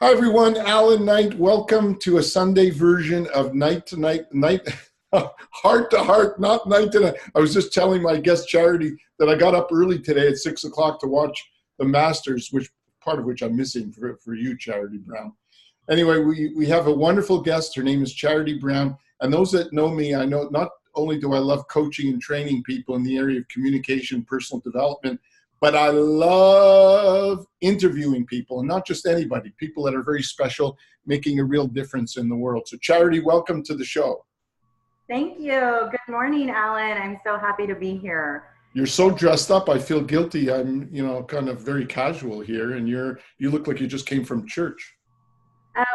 Hi everyone, Alan Knight. Welcome to a Sunday version of Night to Night, Heart to Heart, not Night to Night. I was just telling my guest Charity that I got up early today at 6 o'clock to watch the Masters, which part of which I'm missing for you, Charity Brown. Anyway, we have a wonderful guest. Her name is Charity Brown. And those that know me, I know not only do I love coaching and training people in the area of communication, personal development, but I love interviewing people, and not just anybody, people that are very special, making a real difference in the world. So Charity, welcome to the show. Thank you. Good morning, Alan. I'm so happy to be here. You're so dressed up. I feel guilty. I'm, kind of very casual here, and you look like you just came from church.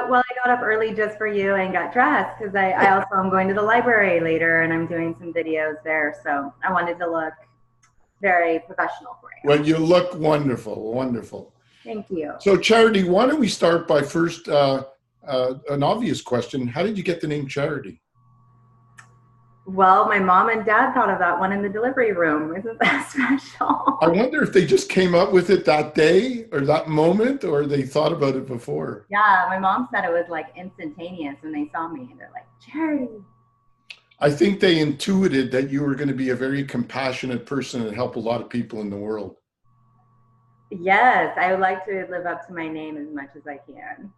Well, I got up early just for you and got dressed because I also am going to the library later and I'm doing some videos there. So I wanted to look very professional for you. Well, you look wonderful, wonderful. Thank you. So Charity, why don't we start by first an obvious question. How did you get the name Charity? Well, my mom and dad thought of that one in the delivery room. Isn't that special? I wonder if they just came up with it that day or that moment, or they thought about it before. Yeah, my mom said it was like instantaneous when they saw me. They're like, Charity. I think they intuited that you were going to be a very compassionate person and help a lot of people in the world. Yes, I would like to live up to my name as much as I can.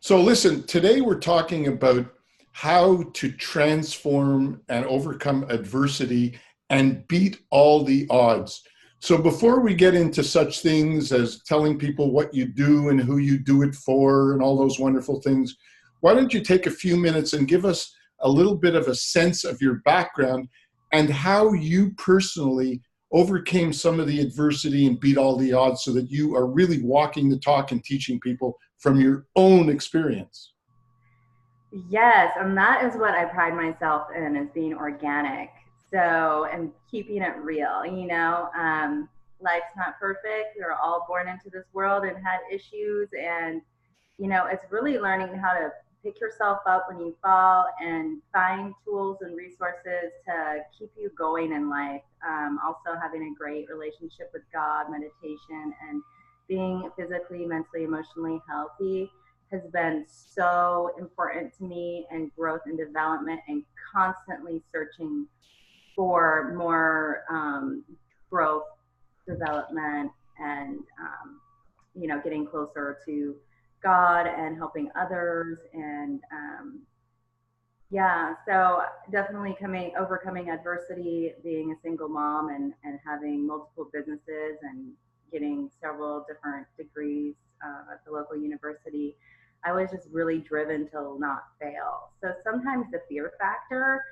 So listen, today we're talking about how to transform and overcome adversity and beat all the odds. So before we get into such things as telling people what you do and who you do it for and all those wonderful things, why don't you take a few minutes and give us a little bit of a sense of your background and how you personally overcame some of the adversity and beat all the odds so that you are really walking the talk and teaching people from your own experience. Yes, and that is what I pride myself in, is being organic. So, and keeping it real, life's not perfect. We're all born into this world and had issues. And, it's really learning how to pick yourself up when you fall and find tools and resources to keep you going in life. Also having a great relationship with God, meditation, and being physically, mentally, emotionally healthy has been so important to me, and growth and development, and constantly searching for more growth, development, and getting closer to God and helping others. And so definitely overcoming adversity, being a single mom and having multiple businesses and getting several different degrees at the local university. I was just really driven to not fail. So sometimes the fear factor,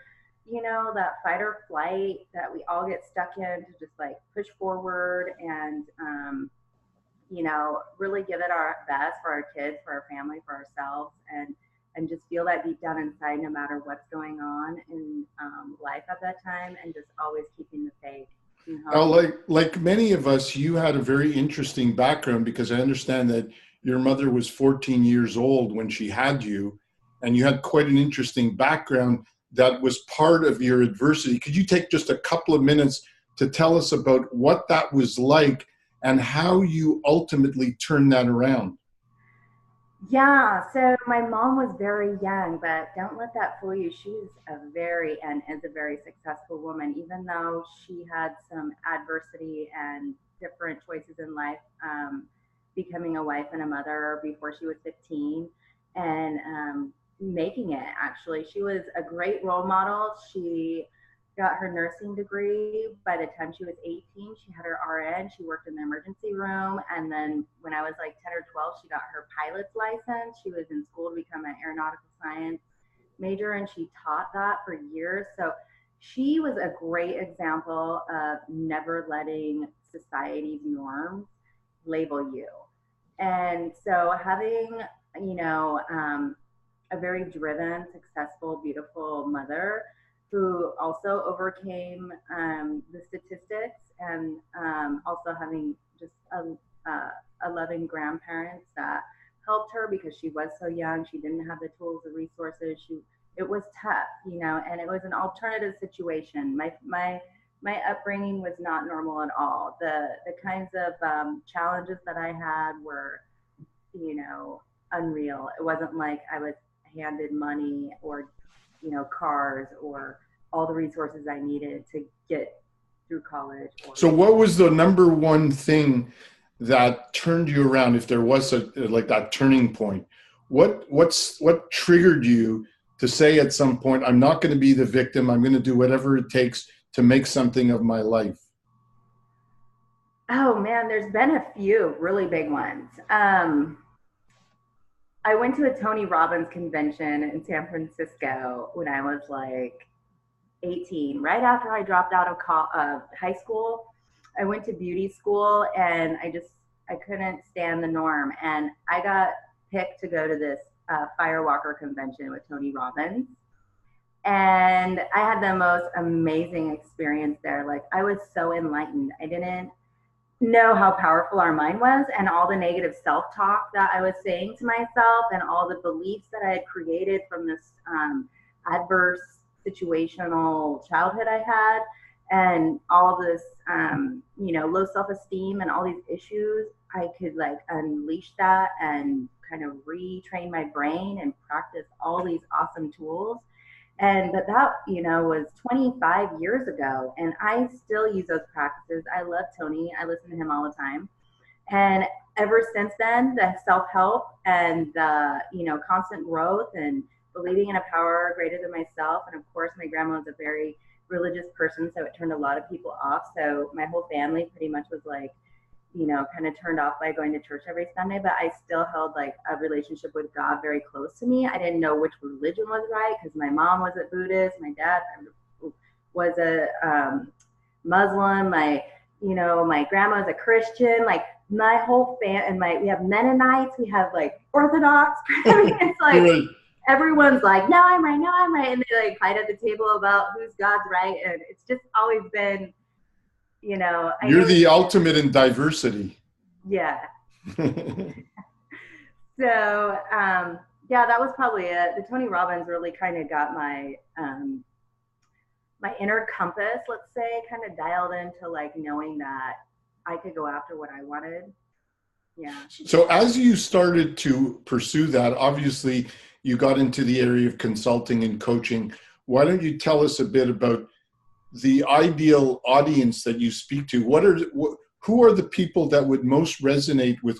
that fight or flight that we all get stuck in, to just like push forward and, really give it our best for our kids, for our family, for ourselves, and just feel that deep down inside, no matter what's going on in life at that time, and just always keeping the faith. Now, like many of us, you had a very interesting background, because I understand that your mother was 14 years old when she had you, and you had quite an interesting background that was part of your adversity. Could you take just a couple of minutes to tell us about what that was like and how you ultimately turned that around? Yeah, so my mom was very young, but don't let that fool you. She's and is a very successful woman, even though she had some adversity and different choices in life, becoming a wife and a mother before she was 15, and making it, actually. She was a great role model. She got her nursing degree by the time she was 18. She had her RN. She worked in the emergency room. And then when I was like 10 or 12, she got her pilot's license. She was in school to become an aeronautical science major, and she taught that for years. So she was a great example of never letting society's norms label you. And so having, a very driven, successful, beautiful mother who also overcame the statistics, and also having just a loving grandparents that helped her, because she was so young. She didn't have the tools, the resources. It was tough, and it was an alternative situation. My upbringing was not normal at all. The kinds of challenges that I had were, unreal. It wasn't like I was handed money or, cars or all the resources I needed to get through college. So what was the number one thing that turned you around, if there was like that turning point? What triggered you to say at some point, I'm not going to be the victim, I'm going to do whatever it takes to make something of my life? Oh man, there's been a few really big ones. I went to a Tony Robbins convention in San Francisco when I was like 18, right after I dropped out of high school. I went to beauty school and I couldn't stand the norm. And I got picked to go to this Firewalker convention with Tony Robbins. And I had the most amazing experience there. Like, I was so enlightened. I didn't know how powerful our mind was, and all the negative self-talk that I was saying to myself and all the beliefs that I had created from this adverse situational childhood I had, and all this, low self-esteem and all these issues. I could like unleash that and kind of retrain my brain and practice all these awesome tools. But that, was 25 years ago, and I still use those practices. I love Tony. I listen to him all the time. And ever since then, the self-help and the, constant growth and believing in a power greater than myself. And of course, my grandma was a very religious person, so it turned a lot of people off. So my whole family pretty much was like, kind of turned off by going to church every Sunday, but I still held like a relationship with God very close to me. I didn't know which religion was right because my mom was a Buddhist, my dad was a Muslim, my grandma was a Christian, like my whole and we have Mennonites, we have like Orthodox. I mean, it's like everyone's like, no, I'm right, and they like fight at the table about who's God's right, and it's just always been. You're the ultimate in diversity. Yeah. So, that was probably it. The Tony Robbins really kind of got my inner compass, let's say, kind of dialed into like knowing that I could go after what I wanted. Yeah. So as you started to pursue that, obviously you got into the area of consulting and coaching. Why don't you tell us a bit about the ideal audience that you speak to? Who are the people that would most resonate with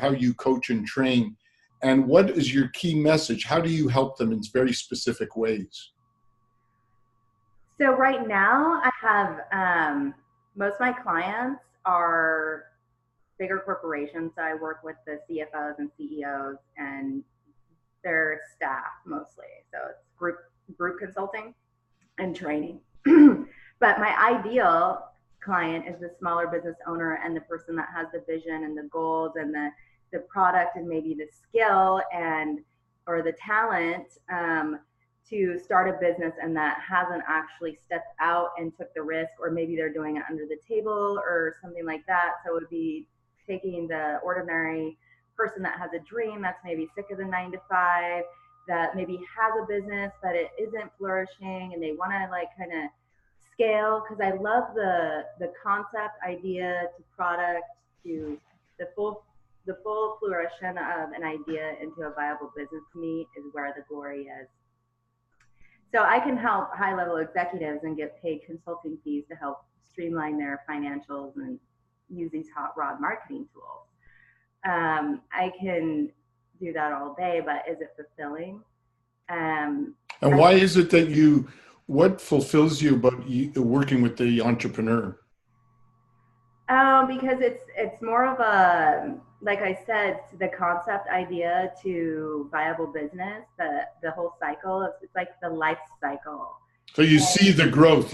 how you coach and train? And what is your key message? How do you help them in very specific ways? So right now I have, most of my clients are bigger corporations. So I work with the CFOs and CEOs and their staff mostly. So it's group consulting and training. But my ideal client is the smaller business owner and the person that has the vision and the goals and the product and maybe the skill or the talent to start a business, and that hasn't actually stepped out and took the risk, or maybe they're doing it under the table or something like that. So it would be taking the ordinary person that has a dream that's maybe sick of the 9-to-5, that maybe has a business but it isn't flourishing, and they want to like kind of scale, because I love the concept, idea to product to the full flourishing of an idea into a viable business. To me is where the glory is. So I can help high-level executives and get paid consulting fees to help streamline their financials and use these hot rod marketing tools. I can do that all day, but is it fulfilling? And why is it that what fulfills you about working with the entrepreneur? Because it's more of a, like I said, the concept idea to viable business, the whole cycle. It's like the life cycle. So you see the growth.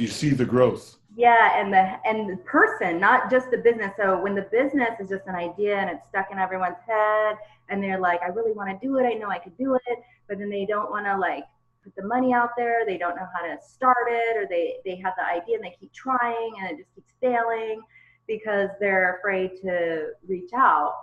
Yeah, and the person, not just the business. So when the business is just an idea and it's stuck in everyone's head, and they're like, I really want to do it. I know I could do it, but then they don't want to like put the money out there. They don't know how to start it, or they have the idea and they keep trying and it just keeps failing because they're afraid to reach out.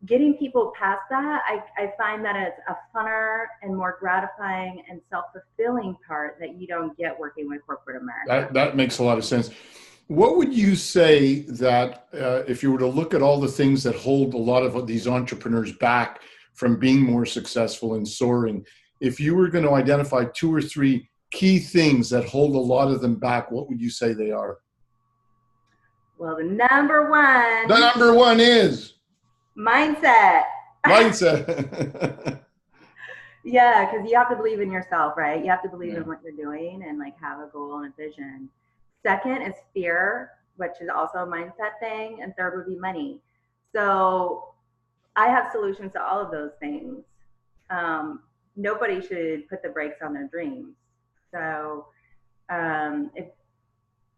Getting people past that, I find that it's a funner and more gratifying and self-fulfilling part that you don't get working with corporate America. That makes a lot of sense. What would you say that if you were to look at all the things that hold a lot of these entrepreneurs back from being more successful and soaring. If you were going to identify 2 or 3 key things that hold a lot of them back, what would you say they are? Well, the number one. The number one is mindset. Mindset. Yeah, because you have to believe in yourself, right? You have to believe in what you're doing and like have a goal and a vision. Second is fear, which is also a mindset thing. And third would be money. So I have solutions to all of those things. Nobody should put the brakes on their dreams. So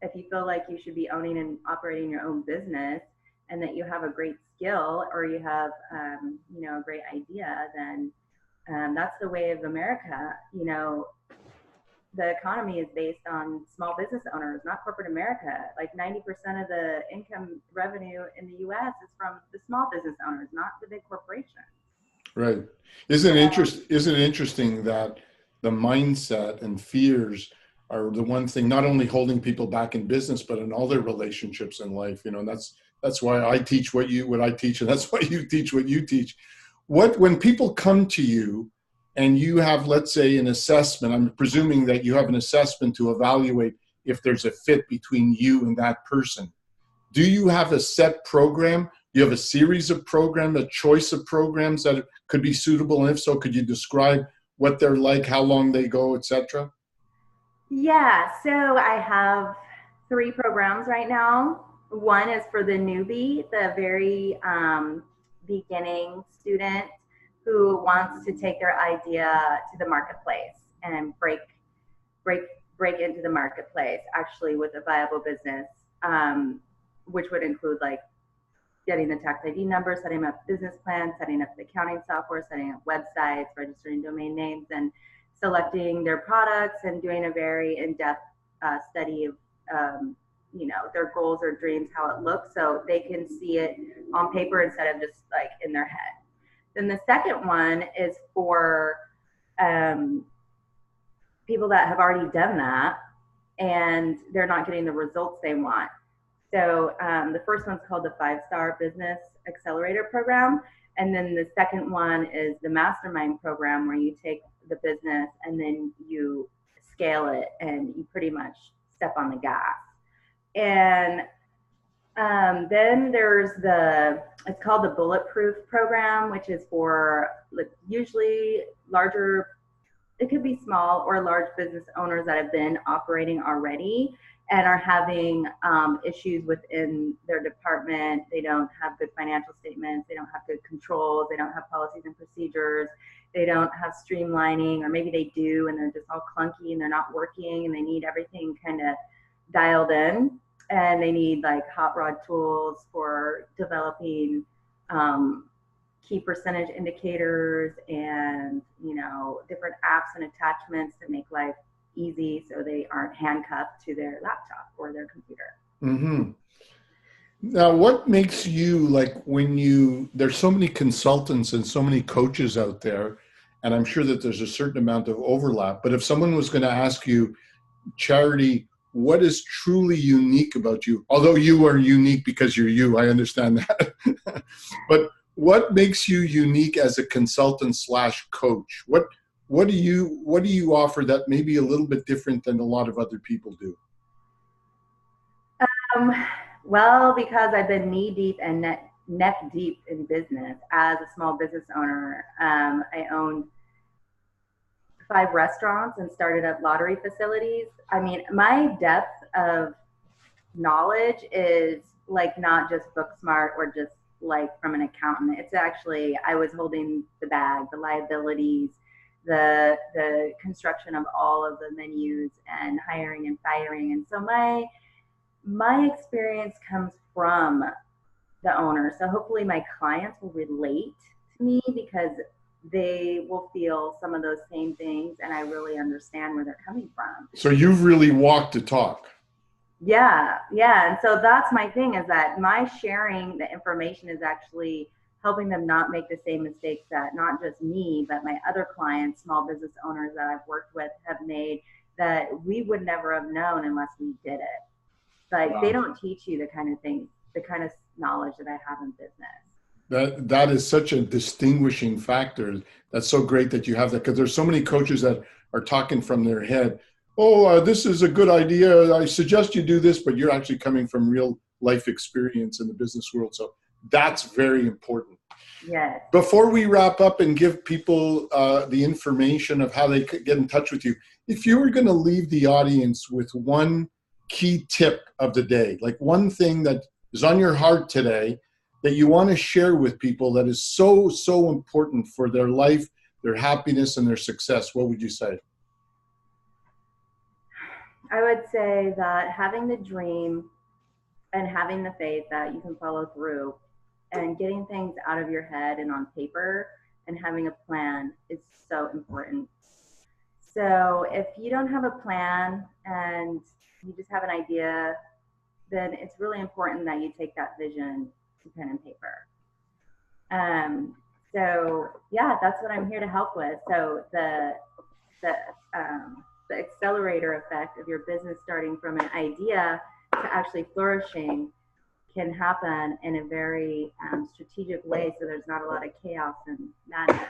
if you feel like you should be owning and operating your own business and that you have a great skill or you have a great idea, then that's the way of America. The economy is based on small business owners, not corporate America. Like 90% of the income revenue in the US is from the small business owners, not the big corporations. Right. Isn't it interesting that the mindset and fears are the one thing not only holding people back in business, but in all their relationships in life, and that's why I teach what I teach, and that's why you teach what you teach. When people come to you and you have, let's say, an assessment, I'm presuming that you have an assessment to evaluate if there's a fit between you and that person. Do you have a set program? You have a series of programs, a choice of programs that could be suitable? And if so, could you describe what they're like, how long they go, etc.? Yeah, so I have 3 programs right now. One is for the newbie, the very beginning student who wants to take their idea to the marketplace and break into the marketplace, actually with a viable business, which would include like getting the tax ID number, setting up business plans, setting up the accounting software, setting up websites, registering domain names, and selecting their products and doing a very in-depth study of their goals or dreams, how it looks, so they can see it on paper instead of just like in their head. Then the second one is for people that have already done that and they're not getting the results they want. So the first one's called the 5-Star Business Accelerator Program. And then the second one is the Mastermind Program, where you take the business and then you scale it and you pretty much step on the gas. And then there's it's called the Bulletproof Program, which is for usually larger, it could be small or large business owners that have been operating already and are having issues within their department. They don't have good financial statements. They don't have good controls. They don't have policies and procedures. They don't have streamlining, or maybe they do and they're just all clunky and they're not working and they need everything kind of dialed in. And they need like hot rod tools for developing key percentage indicators and, different apps and attachments to make life easy so they aren't handcuffed to their laptop or their computer. Mm-hmm. Now, what makes you, like, there's so many consultants and so many coaches out there, and I'm sure that there's a certain amount of overlap, but if someone was going to ask you, Charity, what is truly unique about you? Although you are unique because you're you, I understand that. But what makes you unique as a consultant / coach? What do you offer that may be a little bit different than a lot of other people do? Well, because I've been knee deep and neck deep in business as a small business owner. I owned 5 restaurants and started up lottery facilities. I mean, my depth of knowledge is like not just book smart or just like from an accountant. It's actually, I was holding the bag, the liabilities, the construction of all of the menus and hiring and firing. And so my experience comes from the owner. So hopefully my clients will relate to me because they will feel some of those same things and I really understand where they're coming from. So you've really walked the talk. Yeah. And so that's my thing, is that my sharing the information is actually helping them not make the same mistakes that not just me, but my other clients, small business owners that I've worked with, have made, that we would never have known unless we did it. Like, wow. They don't teach you the kind of things, the kind of knowledge that I have in business. That is such a distinguishing factor. That's so great that you have that, because there's so many coaches that are talking from their head. Oh, this is a good idea. I suggest you do this, but you're actually coming from real life experience in the business world. So that's very important. Yes. Before we wrap up and give people the information of how they could get in touch with you, if you were going to leave the audience with one key tip of the day, like one thing that is on your heart today that you want to share with people that is so, so important for their life, their happiness, and their success, what would you say? I would say that having the dream and having the faith that you can follow through and getting things out of your head and on paper and having a plan is so important. So if you don't have a plan and you just have an idea, then it's really important that you take that vision to pen and paper. So yeah, that's what I'm here to help with. So the accelerator effect of your business starting from an idea to actually flourishing can happen in a very strategic way. So there's not a lot of chaos and madness.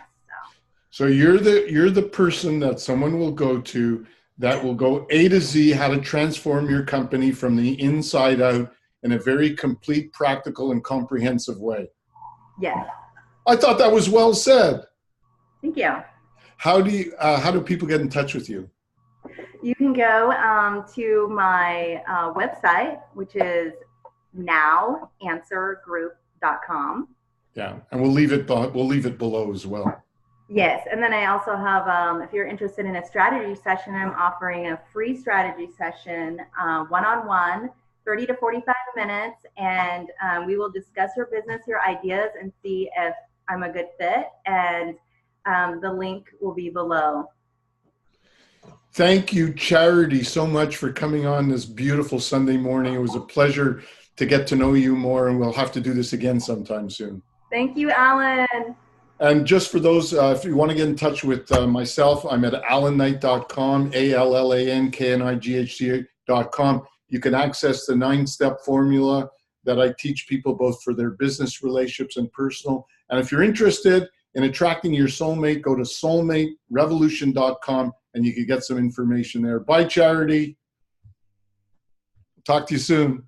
So you're the person that someone will go to that will go A to Z, how to transform your company from the inside out in a very complete, practical, and comprehensive way. Yes. I thought that was well said. Thank you. How do people get in touch with you? You can go to my website, which is nowanswergroup.com. Yeah, and we'll leave it below as well. Yes, and then I also have, if you're interested in a strategy session, I'm offering a free strategy session, one-on-one, 30 to 45 minutes, and we will discuss your business, your ideas, and see if I'm a good fit, and the link will be below. Thank you, Charity, so much for coming on this beautiful Sunday morning. It was a pleasure to get to know you more, and we'll have to do this again sometime soon. Thank you, Alan. And just for those, if you want to get in touch with myself, I'm at allanknight.com, ALLANKNIGHT.com. You can access the 9-step formula that I teach people both for their business relationships and personal. And if you're interested in attracting your soulmate, go to soulmaterevolution.com and you can get some information there. Bye, Charity. Talk to you soon.